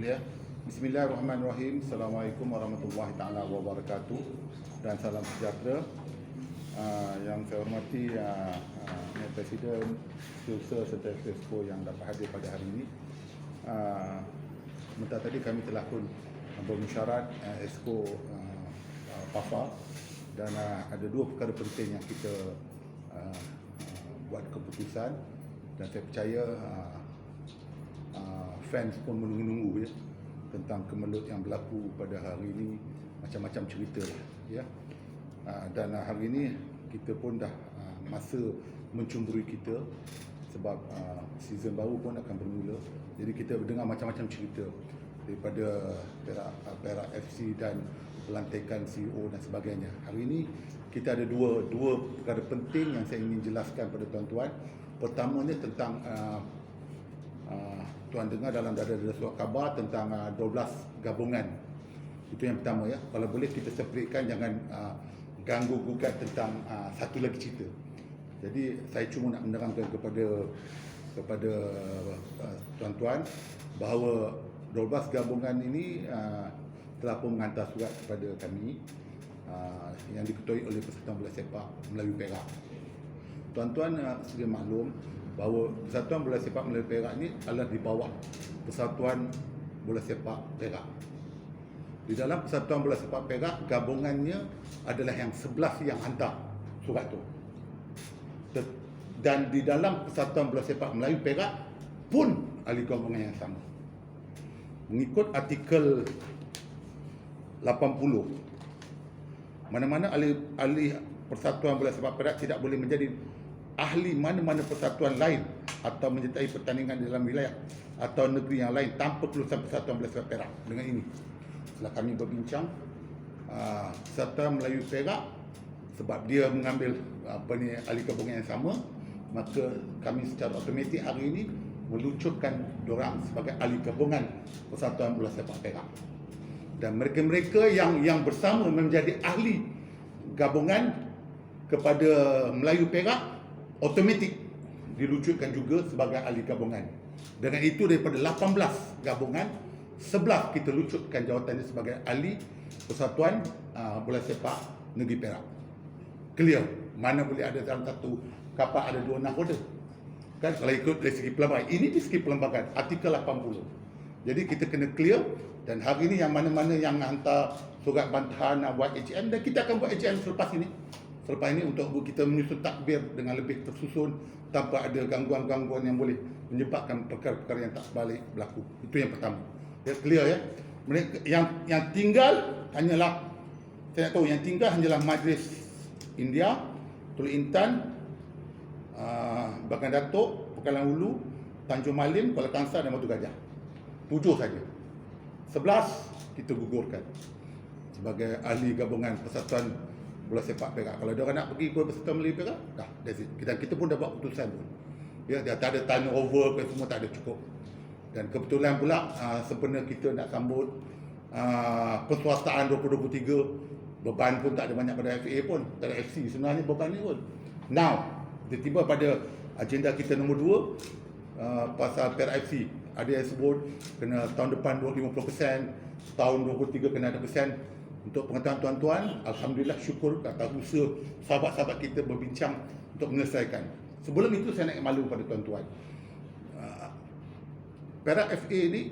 Clear? Bismillahirrahmanirrahim. Assalamualaikum warahmatullahi taala wabarakatuh dan salam sejahtera. Yang saya hormati Presiden, Setiausaha serta Exco yang dapat hadir pada hari ini. Sebentar tadi kami telah pun bermusyarat Exco PAFA dan ada dua perkara penting yang kita buat keputusan, dan saya percaya fans pun menunggu-nunggu tentang kemelut yang berlaku pada hari ini, macam-macam cerita ya. Dan hari ini kita pun dah masa mencumburui kita sebab season baru pun akan bermula. Jadi kita mendengar macam-macam cerita daripada Perak FC dan pelantikan CEO dan sebagainya. Hari ini kita ada dua perkara penting yang saya ingin jelaskan pada tuan-tuan. Pertamanya tentang tuan dengar dalam ada surat khabar tentang 12 gabungan. Itu yang pertama ya. Kalau boleh kita separatkan, jangan ganggu gugat tentang satu lagi cerita. Jadi saya cuma nak menerangkan kepada tuan-tuan bahawa 12 gabungan ini telah pun menghantar surat kepada kami yang diketuai oleh Persatuan Bola Sepak Melayu Perak. Tuan-tuan sedia maklum bahawa Persatuan Bola Sepak Melayu Perak ini adalah di bawah Persatuan Bola Sepak Perak. Di dalam Persatuan Bola Sepak Perak, gabungannya adalah yang 11 yang hantar surat tu. Dan di dalam Persatuan Bola Sepak Melayu Perak pun ahli gabungan yang sama. Mengikut artikel 80, mana-mana ahli Persatuan Bola Sepak Perak tidak boleh menjadi ahli mana-mana persatuan lain atau menyertai pertandingan di dalam wilayah atau negeri yang lain tanpa kelulusan Persatuan Bola Sepak Perak. Dengan ini, setelah kami berbincang, Persatuan Melayu Perak, sebab dia mengambil ahli gabungan yang sama, maka kami secara automatik hari ini meluncurkan diorang sebagai ahli gabungan Persatuan Bola Sepak Perak. Dan mereka-mereka yang bersama menjadi ahli gabungan kepada Melayu Perak, automatik diluncurkan juga sebagai ahli gabungan. Dengan itu daripada 18 gabungan, 11 kita luncurkan jawatannya sebagai ahli Persatuan Bola Sepak Negeri Perak. Clear? Mana boleh ada dalam satu kapal ada 2 nakoda. Kan kalau ikut dari segi pelbagai. Ini di segi perlembagaan, artikel 80. Jadi kita kena clear, dan hari ini yang mana-mana yang hantar surat bantahan buat HM, dan kita akan buat HM selepas ini. Selepas ini untuk kita menyusun takbir dengan lebih tersusun tanpa ada gangguan-gangguan yang boleh menyebabkan perkara-perkara yang tak sebalik berlaku. Itu yang pertama. Ya, clear ya. Yang tinggal hanyalah, saya nak tahu, yang tinggal hanyalah Majlis India, Teluk Intan, Bagan Datuk, Pekalan Hulu, Tanjung Malim, Kuala Kangsar dan Batu Gajah. 7 saja. 11 kita gugurkan sebagai ahli gabungan Persatuan Bola Sepak Perak. Kalau dia orang nak pergi ke Persatuan Melayu Perak, dah, that's it. Kita pun dah buat keputusan pun. Ya, dia tak ada turnover ke semua, tak ada, cukup. Dan kebetulan pula sempena kita nak sambut perswastaan 2023, beban pun tak ada banyak pada FA pun, tak ada FC sebenarnya beban ni pun. Now, tiba-tiba pada agenda kita nombor 2 pasal Perak FC. Ada yang sebut kena tahun depan 50%, tahun 23 kena ada persen. Untuk pengetahuan tuan-tuan, alhamdulillah, syukur atas usaha sahabat-sahabat kita berbincang untuk menyelesaikan. Sebelum itu saya nak malu pada tuan-tuan. Perak FA ni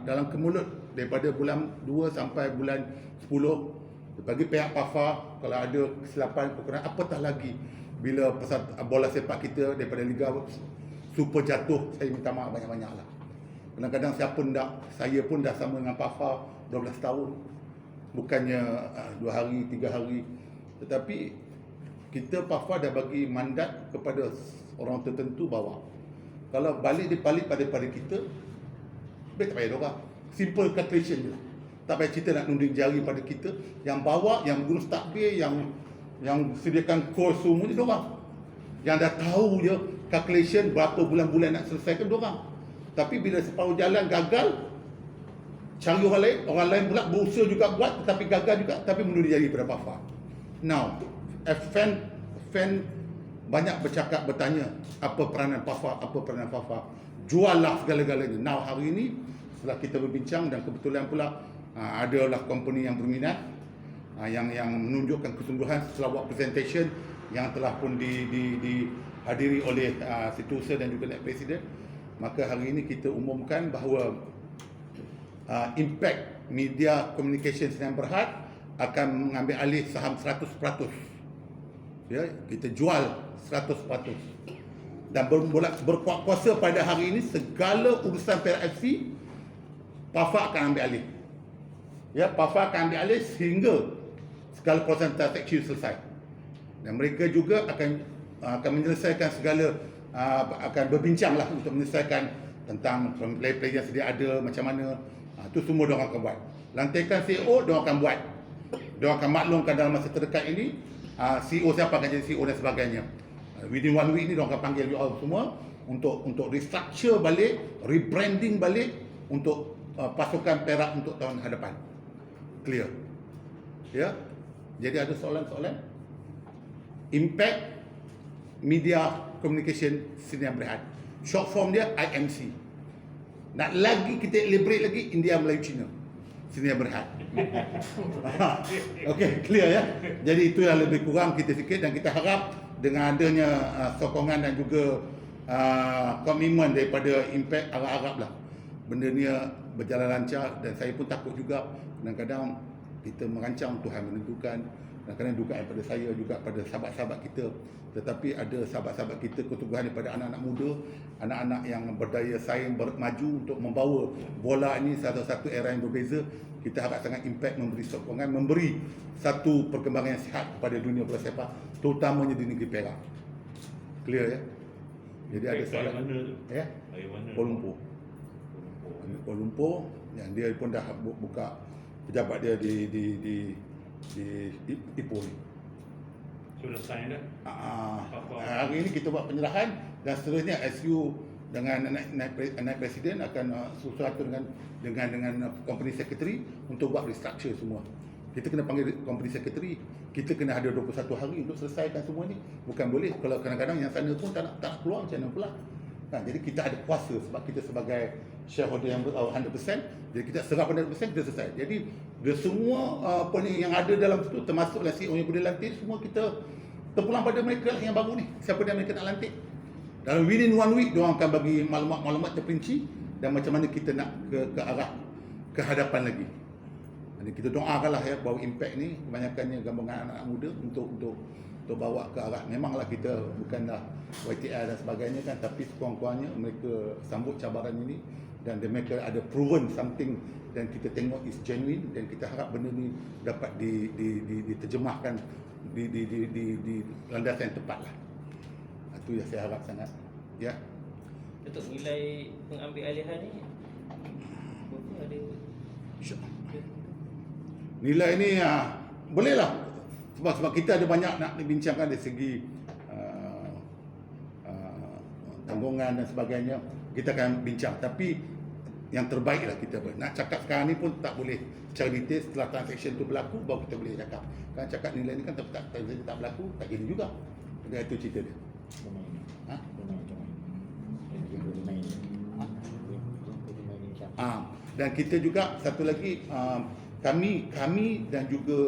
dalam kemulut daripada bulan 2 sampai bulan 10, bagi pihak PAFA kalau ada kesilapan kekurangan apatah lagi bila pasal bola sepak kita daripada Liga Super jatuh, saya minta maaf banyak-banyak lah. Kadang-kadang saya pun dah sama dengan PAFA 12 tahun. Bukannya 2 hari, 3 hari. Tetapi kita PAFA dah bagi mandat kepada orang tertentu bahawa kalau balik pada kita, tak payah dorang. Simple calculation je lah. Tak payah cerita nak nunding jari pada kita. Yang bawa, yang gurus takbir, yang sediakan kos semua ni dorang. Yang dah tahu je calculation berapa bulan-bulan nak selesaikan dorang. Tapi bila separuh jalan gagal, cari orang lain pula berusaha juga buat tetapi gagal juga, tapi menunding jari pada PAFA. Now, fan banyak bertanya apa peranan PAFA, juallah segala-galanya. Now hari ini setelah kita berbincang dan kebetulan pula adalah company yang berminat, yang menunjukkan kesungguhan setelah buat presentation yang telah pun dihadiri oleh Setiausaha dan juga Naib Presiden. Maka hari ini kita umumkan bahawa Impact Media Communication Sdn Bhd akan mengambil alih saham 100%. Ya, kita jual 100%. Dan berkuat kuasa pada hari ini segala urusan Perak FC PAFA akan ambil alih. Ya, PAFA akan ambil alih sehingga segala proses transaksi selesai. Dan mereka juga akan menyelesaikan segala akan berbincanglah untuk menyelesaikan tentang player-player yang sedia ada macam mana. Itu semua diorang akan buat. Lantikan CEO diorang akan buat. Diorang akan maklumkan dalam masa terdekat ini CEO siapa akan jadi CEO dan sebagainya. Within 1 week ni diorang akan panggil you all semua untuk restructure balik, rebranding balik untuk pasukan Perak untuk tahun hadapan. Clear? Ya. Jadi ada soalan-soalan? Impact Media Communication Sdn Bhd. Short form dia IMC. Nak lagi kita elaborate lagi, India Melayu Cina Sdn Bhd. Okey, clear ya. Jadi itu yang lebih kurang kita fikir, dan kita harap dengan adanya sokongan dan juga komitmen daripada Impact Arab-Arab lah, benda ni berjalan lancar. Dan saya pun takut juga kadang-kadang kita merancang, Tuhan menentukan, kadang-kadang dugaan pada saya juga pada sahabat-sahabat kita, tetapi ada sahabat-sahabat kita keteguhan daripada anak-anak muda, anak-anak yang berdaya saing, maju untuk membawa bola ini satu-satu era yang berbeza. Kita harap sangat Impact memberi sokongan, memberi satu perkembangan yang sihat kepada dunia bola sepak, terutamanya di negeri Perak. Clear ya? Jadi ada soalan mana tu? Ya? Kuala Lumpur. Kuala Lumpur, yang dia pun dah buka pejabat dia di Ipoh ni. Sudah sign dah? Hari ini kita buat penyerahan dan seterusnya SU dengan Naib Presiden akan susu-suatu dengan company secretary untuk buat restructure semua. Kita kena panggil company secretary, kita kena ada 21 hari untuk selesaikan semua ni. Bukan boleh kalau kadang-kadang yang sana pun tak nak keluar, macam mana pula. Jadi kita ada kuasa sebab kita sebagai shareholder yang 100%, jadi kita serap 100%, kita selesai. Jadi dia semua apa ni yang ada dalam situ, termasuklah CEO yang boleh lantik, semua kita terpulang pada mereka lah yang baru ni, siapa yang mereka nak lantik. Dalam within 1 week diorang akan bagi maklumat-maklumat terperinci dan macam mana kita nak ke arah kehadapan lagi. Jadi kita doakanlah ya bahawa Impact ni kebanyakannya gabungan anak-anak muda untuk bawa ke arah, memanglah kita bukanlah YTL dan sebagainya kan, tapi sekurang-kurangnya mereka sambut cabaran ini dan mereka ada proven something dan kita tengok is genuine, dan kita harap benda ni dapat diterjemahkan di landasan yang tepat lah. Itu yang saya harap sangat. Ya. Untuk nilai pengambil alihan ni berapa ada? Nilai ni bolehlah sebab kita ada banyak nak dibincangkan dari segi tanggungan dan sebagainya. Kita akan bincang, tapi yang terbaik lah kita nak cakap sekarang ni pun tak boleh secara detail. Setelah transaction tu berlaku baru kita boleh cakap. Kan cakap nilai ni kan tak berlaku, tak gini juga. Jadi itu cerita dia. Dan kita juga satu lagi, kami dan juga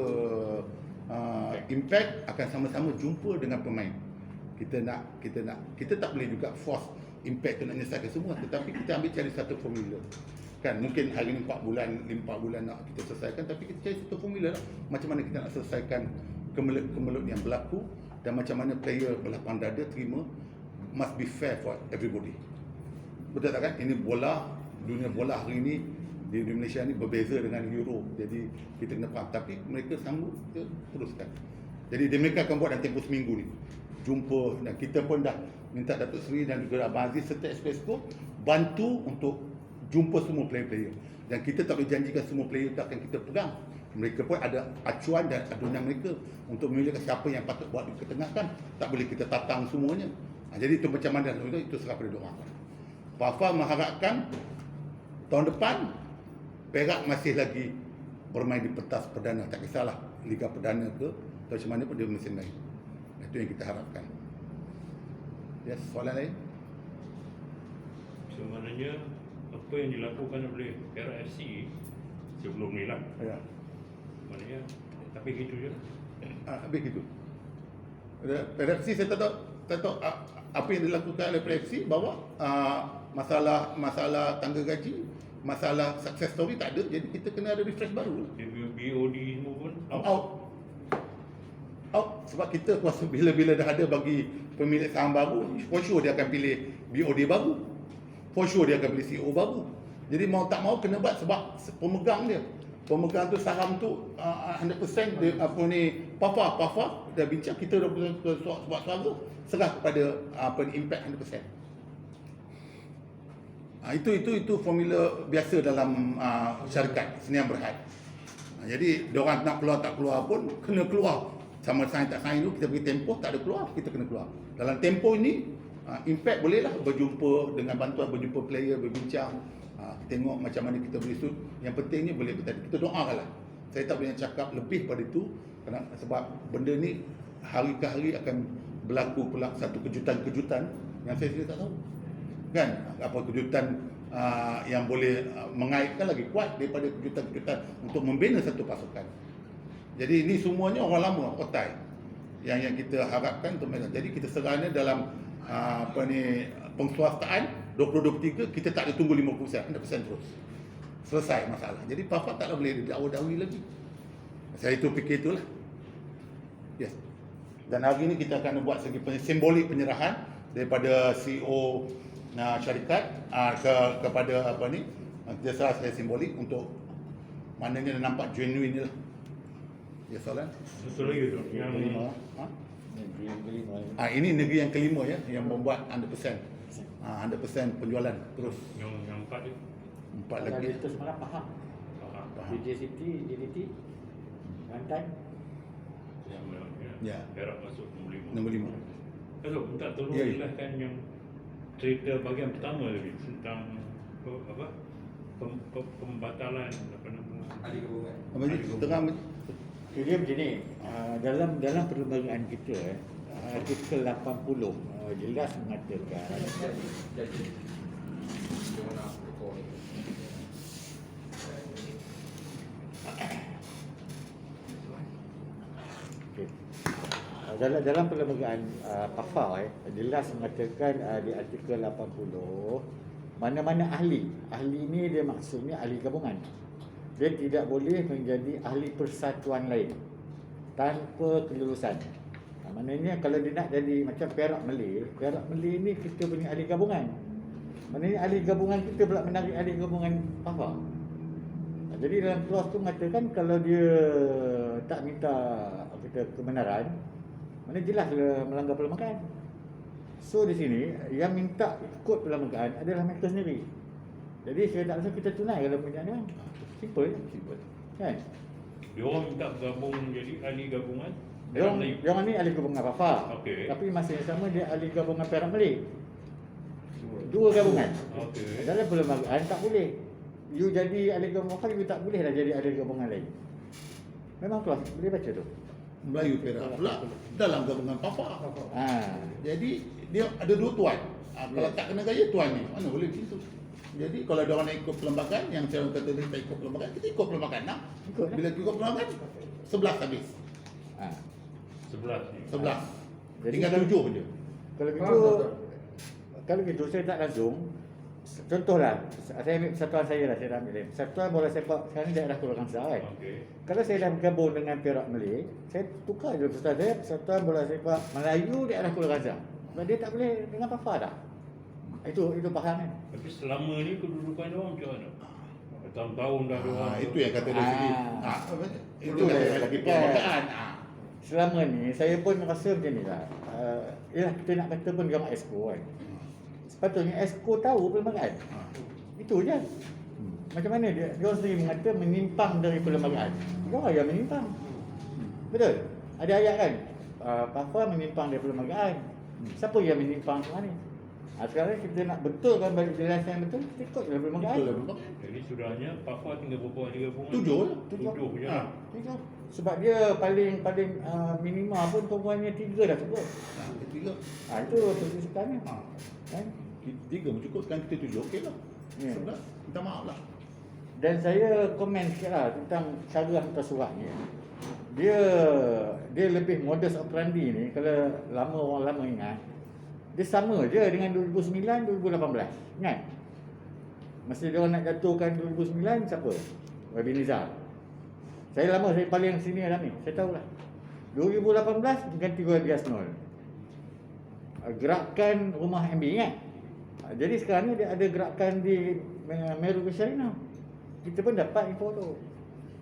Impact akan sama-sama jumpa dengan pemain. Kita tak boleh juga force Impact tu nak menyelesaikan semua, tetapi kita ambil cari satu formula. Kan mungkin hari ni 4 bulan nak kita selesaikan, tapi kita cari satu formula lah, macam mana kita nak selesaikan kemelut yang berlaku dan macam mana player berlapang dada terima. Must be fair for everybody. Betul tak kan? Ini bola, dunia bola hari ini di Malaysia ni berbeza dengan Euro. Jadi kita kena faham, tapi mereka sanggup, kita teruskan. Jadi mereka akan buat dalam tempoh seminggu ni jumpa, dan kita pun dah minta Datuk Seri dan juga Abang Aziz serta Expresco bantu untuk jumpa semua player-player. Dan kita tak boleh janjikan semua player tak akan kita pegang. Mereka pun ada acuan dan adunan mereka untuk memilih siapa yang patut buat diketengahkan. Tak boleh kita tatang semuanya. Jadi itu macam mana itu serah pada diorang. PAFA mengharapkan tahun depan Perak masih lagi bermain di pentas perdana, tak kisahlah Liga Perdana ke atau macam mana pun dia mesin lain. Itu yang kita harapkan. Yes, soalan lain? Sebenarnya apa yang dilakukan oleh Perak FC sebelum ni lah. Ya. Maknanya, tapi gitu je. Habis gitu. PFC saya tak tahu apa yang dilakukan oleh PFC, bahawa masalah tangga gaji, masalah success story tak ada, jadi kita kena ada refresh baru. BOD semua pun Out. Sebab kita kuasa bila dah ada bagi pemilik saham baru, for sure dia akan pilih BOD baru, for sure dia akan pilih CEO baru. Jadi mau tak mau kena buat sebab pemegang tu saham tu 100% dia PAFA dah bincang, kita dah buat suara, serah kepada impact 100%. Itu formula biasa dalam syarikat senian berhad. Jadi diorang nak keluar tak keluar pun kena keluar. Sama sign tak sign tu, kita bagi tempoh, tak ada keluar, kita kena keluar. Dalam tempoh ini impact bolehlah berjumpa dengan bantuan, berjumpa player, berbincang, tengok macam mana kita boleh suit. Yang pentingnya boleh bertanding. Kita doakanlah. Saya tak boleh cakap lebih pada itu sebab benda ni hari ke hari akan berlaku pula satu kejutan-kejutan yang saya sendiri tak tahu. Kan? Apa kejutan yang boleh mengaitkan lagi kuat daripada kejutan-kejutan untuk membina satu pasukan. Jadi ini semuanya orang lama, otai yang kita harapkan untuk mereka. Jadi kita serahnya dalam pengswastaan 2023, kita tak ada tunggu 50%, 100% terus. Selesai masalah. Jadi PAFA taklah boleh didakwa-dakwi lagi. Saya itu fikir itulah. Yes. Dan hari ini kita akan buat segi simbolik penyerahan daripada CEO syarikat kepada kita serah secara simbolik untuk maknanya dia nampak genuine lah. Ya, soalan? Betul lagi tu. Yang Negeri yang kelima. Ini negeri yang kelima ya, yang membuat 100%. 100% penjualan terus. yang empat dia. 4 lagi. Itu semalam faham. Faham. DJ City, DDT, Rantai. Ya. Perak masuk nombor 5. Nombor 5. Kalau minta tolong Ya, ya. jelaskan yang cerita bahagian pertama tadi tentang pembatalan apa nama Apa ni? Tengah Dia begini, dalam perlembagaan kita, artikel 80 jelas mengatakan okay. Dalam perlembagaan PAFA jelas mengatakan di artikel 80 mana-mana ahli ni dia maksudnya ahli gabungan. Dia tidak boleh menjadi ahli persatuan lain tanpa kelulusan. Maknanya kalau dia nak jadi macam Perak Malay ni kita punya ahli gabungan. Maknanya ahli gabungan kita pula menarik ahli gabungan PAFA. Jadi dalam clause tu mengatakan kalau dia tak minta kebenaran, maknanya jelas dia melanggar perlembagaan. So di sini yang minta ikut perlembagaan adalah mereka sendiri. Jadi saya tak rasa kita tunai kalau punya ni kan. Simple. Kan? dia orang minta bergabung menjadi ahli gabungan Dia ni ahli gabungan PAFA. Okey. Tapi masa yang sama dia ahli gabungan Perak Malay. Dua gabungan. Okey. Dalam perlembagaan tak boleh. You jadi ahli gabungan PAFA, you tak boleh dah jadi ahli gabungan lain. Memang kelas boleh baca tu. Melayu Perak pula dalam gabungan PAFA. Jadi dia ada dua tuan. Kalau tak kena gaya tuan ni, mana boleh macam tu. Jadi kalau ada orang nak ikut perlembagaan, yang saya kata dia tak ikut perlembagaan, kita ikut perlembagaan nak. Bila ikut perlembagaan, 11 habis. 11 ni. 11. Jadi Tinggal kalau- 7 je. Kalau gitu saya tak langsung. Contohlah, saya ambil persatuan saya lah, saya dah ambil. Persatuan bola sepak sekarang ni daerah Pulau Kangsar kan. Okey. Kalau saya dah bergabung dengan Perak Malay, saya tukar je persatuan saya, persatuan bola sepak Melayu daerah Pulau Kangsar. Sebab dia tak boleh dengan PAFA dah. Itu faham kan? Tapi selama ni kedudukan dia orang macam mana? Tahun-tahun dah dia orang. Itu yang kata dari segi. Itu Itu kata dia lagi katakan. perlembagaan. Selama ni saya pun rasa macam ni lah. Yalah kita nak kata pun gambar ESCO kan. Sepatutnya ESCO tahu perlembagaan. Itu je. Macam mana dia orang sendiri mengata menyimpang dari perlembagaan. Dia orang yang menyimpang. Betul? Ada ayat kan? PAFA menyimpang dari perlembagaan. Siapa yang menyimpang tu ni? Sekarang kita nak betulkan balik jelasan yang betul, kita ikut dalam perlembagaan. Betul lah perlembagaan. Jadi sudahnya PAFA tinggal berapa ahli gabungan? 7 lah. 7 je Ha. lah. Itu. Sebab dia paling minima pun perempuannya 3 dah cukup. Ketiga. Itu posisi sekarang. Ha. Kan? 3 pun cukup, kan kita 7 okey lah. Ya. 11 minta maaf lah. Dan saya komen sikit lah tentang cara hantar surat ni. Dia lebih modus operandi ni, kalau orang lama ingat, dia sama je dengan 2009, 2018. Ingat? Masa dia orang nak jatuhkan 2009, siapa? Wabi Nizar. Saya paling senior dalam ni, saya tahulah. 2018 ganti Wabi Asnol. Gerakan rumah MB, ingat? Jadi sekarang ni dia ada gerakan di Meru Syarina. Kita pun dapat info tu.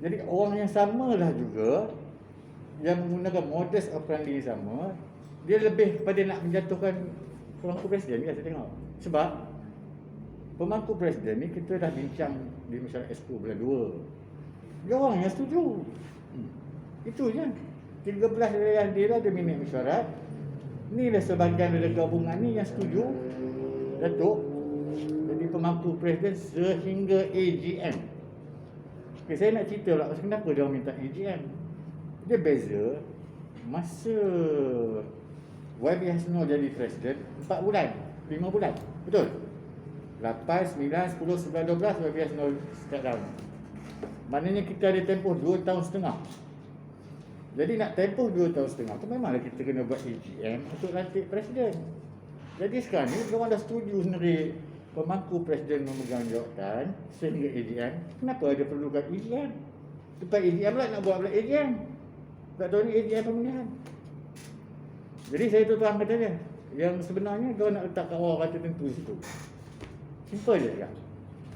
Jadi orang yang samalah juga, yang menggunakan modus operandi yang sama, dia lebih kepada nak menjatuhkan pemangku presiden ni, saya tengok. Sebab pemangku presiden ni kita dah bincang di Masyarakat Expo bulan 2. Dia orang yang setuju. Itu je. 13 wilayah dia ada minit mesyuarat. Ni dah sebahagian dari gabungan ni yang setuju Datuk jadi pemangku presiden sehingga AGM. Okay, saya nak cerita pula kenapa dia orang minta AGM. Dia beza masa YB Hasnul jadi presiden 4 bulan, 5 bulan. Betul? 8, 9, 10, 11, 12 YB Hasnul step down. Maknanya kita ada tempoh 2 tahun setengah. Jadi nak tempoh 2 tahun setengah tu memanglah kita kena buat AGM untuk lantik presiden. Jadi sekarang ni orang dah setuju sendiri pemangku presiden memegang jawatan sehingga AGM. Kenapa ada perlukan AGM? Lepas AGM pula nak buat pula AGM. Tak tahu ni AGM pemilihan. Jadi saya terang kata dia, yang sebenarnya dia nak letak kawal kata tentu situ. Simple je kan.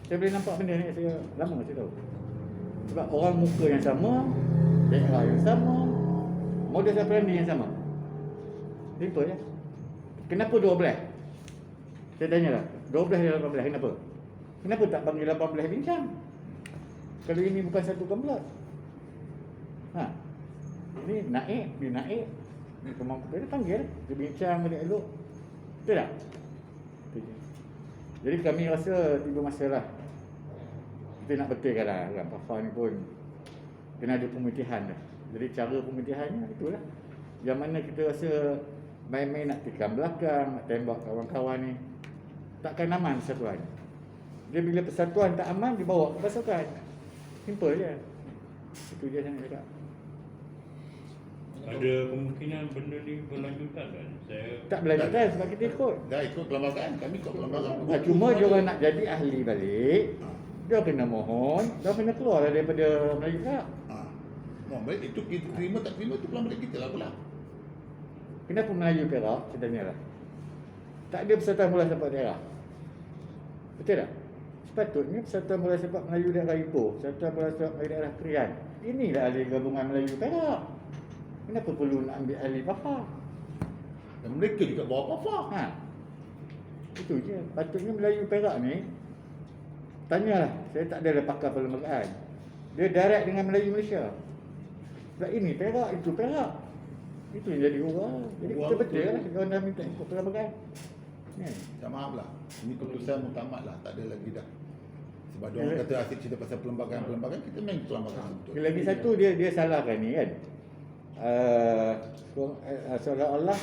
Saya boleh nampak benda ni, saya lama saya tahu. Sebab orang muka yang sama, daerah yang sama, modus operandi yang sama. Simple je. Kenapa 12? Saya tanya lah, 12 dan 18 kenapa? Kenapa tak panggil 18 bincang? Kalau ini bukan satu komplot. Ini naik, dia naik. Ni pemangku dia panggil, dia bincang balik elok. Betul tak? Jadi kami rasa tiba masa lah. Kita nak betulkan lah, kan PAFA ni pun kena ada pemutihan dah. Jadi cara pemutihannya itulah. Yang mana kita rasa main-main nak tikam belakang, nak tembak kawan-kawan ni, takkan aman persatuan. Dia bila persatuan tak aman, dibawa ke pasukan. Simple je. Itu je saya nak cakap. Ada kemungkinan benda ni berlanjutan kan? Saya Tak berlanjutan sebab kita ikut. Dah ikut perlembagaan, kami ikut perlembagaan. Cuma dia orang nak jadi ahli balik, dia kena mohon, dia kena keluar daripada Melayu Perak. Baik, itu kita terima tak terima tu pelan balik kita lah pula. Kenapa Melayu Perak? Saya tanya lah. Tak ada persatuan bola sepak daerah. Betul tak? Sepatutnya persatuan bola sepak Melayu daerah Ipoh, persatuan bola sepak Melayu daerah Krian. Inilah ahli gabungan Melayu Perak. Kenapa perlu nak ambil ahli PAFA? Dan mereka juga bawa PAFA. Itu je. Patutnya Melayu Perak ni, tanyalah. Saya tak ada pakar perlembagaan. Dia direct dengan Melayu Malaysia. Sebab ini Perak, itu Perak. Itu yang jadi orang. Jadi kita betul lah. Orang dah minta ikut perlembagaan. Tak maaf lah. Ini keputusan muktamad lah. Tak ada lagi dah. Sebab dia orang kata asyik cerita pasal perlembagaan, kita main perlembagaan betul. Lagi satu dia salahkan ni kan. Seolah-olah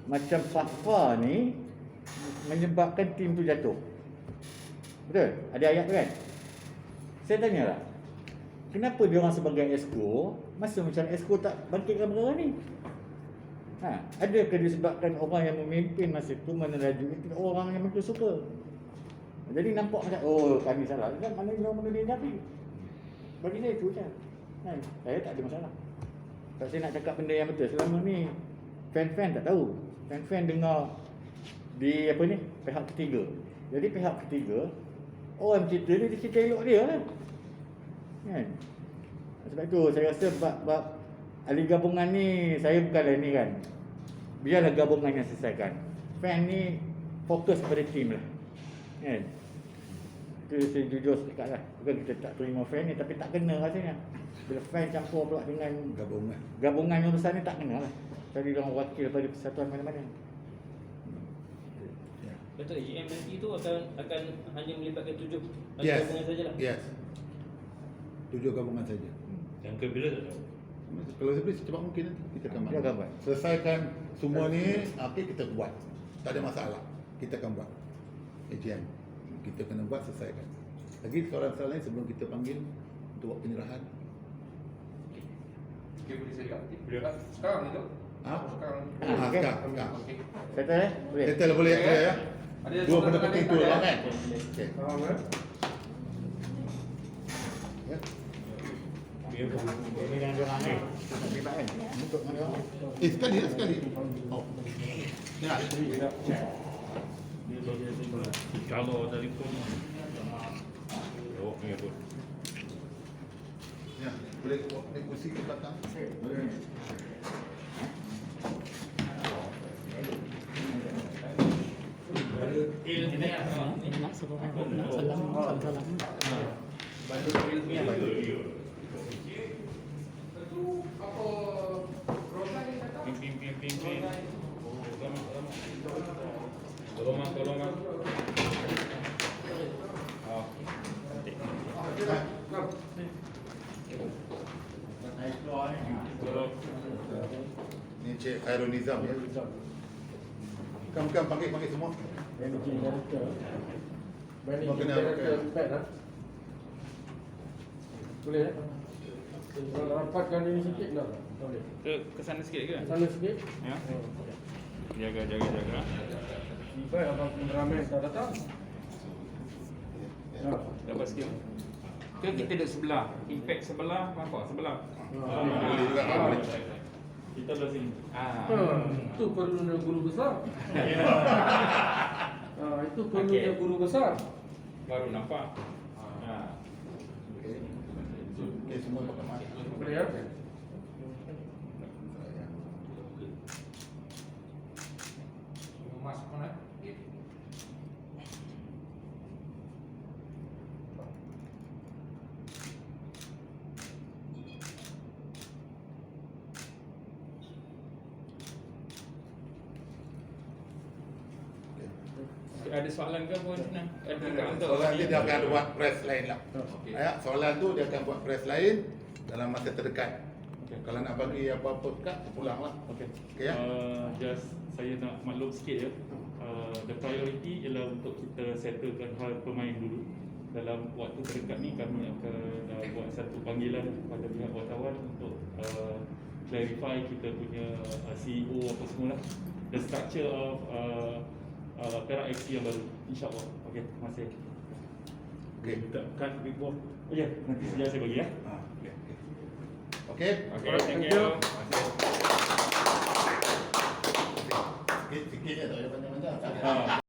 macam PAFA ni menyebabkan tim tu jatuh. Betul? Ada ayat tu kan? Saya tanyalah, kenapa dia orang sebagai exco, masa macam exco tak bangkitkan perkara ni? Adakah disebabkan orang yang memimpin masa itu menerajui orang yang mereka suka? Jadi nampak macam, oh kami salah. Kan mana yang mana dia jadi? Bagi saya itu je. Saya tak ada masalah. Tak saya nak cakap benda yang betul. Selama ni fan-fan tak tahu. Fan-fan dengar di apa ni, pihak ketiga. Jadi pihak ketiga, orang cerita dia cerita elok dia lah. Kan? Sebab tu saya rasa bab ahli gabungan ni, saya bukanlah ni kan. Biarlah gabungan yang selesaikan. Fan ni fokus pada tim lah. Kan? Itu saya jujur sedikit lah. Bukan kita tak terima fan ni, tapi tak kena rasanya. Bila fan campur pula dengan gabungan yang besar ni, tak kena lah. Tadi orang wakil pada persatuan mana-mana. Betul, AGM nanti tu akan hanya melibatkan 7 Yes. gabungan sajalah. Yes. 7 gabungan saja. yang ke bila tak tahu. Kalau saya boleh secepat mungkin nanti kita akan Dia akan buat. selesaikan semua ni, okey kita buat. Tak ada masalah. Kita akan buat AGM. kita kena buat selesaikan. Lagi soalan-soalan lain sebelum kita panggil untuk buat penyerahan. Okey, boleh saya lihat? Boleh tak? Sekarang itu? Ha? Sekarang. Okey. Sekarang. Okey. Settle boleh? Settle boleh Okey. ya? Ada Dua soalan benda dengan penting ni tu tak lah ada? kan? Okey. Faham kan? Ya. Dia pun Ini dengan dia orang terlibat kan? Untuk dengan dia orang. Sekali. Oh. Ya. kalau telefon oh punya pun. Ya, boleh naik kursi ke belakang? Boleh. Ping. Tolong. Oh. Tolong. Ni Cik Khairul Nizam ya. Kam panggil semua. Managing Director. Kau kena Director. Boleh tak? Kalau rapatkan ini sikit tak? Boleh. Ke sana sikit ke? Sana sikit. Ya. Jaga. Tiba abang kameraman tak datang. Dapat sikit. Ke kita duduk sebelah. Impact sebelah, nampak sebelah. Boleh juga kan? Boleh. Kita belah sini. Itu perlunya guru besar. Itu perlunya Okey. guru besar. Baru nampak. Okey, semua pakai mask. Boleh ya? Masuk mana? Ada soalan ke pun Cina? Ada untuk Soalan dia akan buat press lain lah. Okey. Ya, soalan tu dia akan buat press lain dalam masa terdekat. Okey. Kalau nak bagi apa-apa dekat, pulanglah. Okey. Okey ya? Just saya nak maklum sikit ya. The priority ialah untuk kita settlekan hal pemain dulu. Dalam waktu terdekat ni kami akan buat satu panggilan kepada pihak wartawan untuk clarify kita punya CEO apa semua lah. The structure of Perak FC yang baru, insyaAllah. Okey, terima kasih. Okey. Kan report. Oh ya, nanti sejak saya bagi ya. Ha, okey. Okey. Okey, thank you. Sikit je, tak payah panjang-panjang. Ah.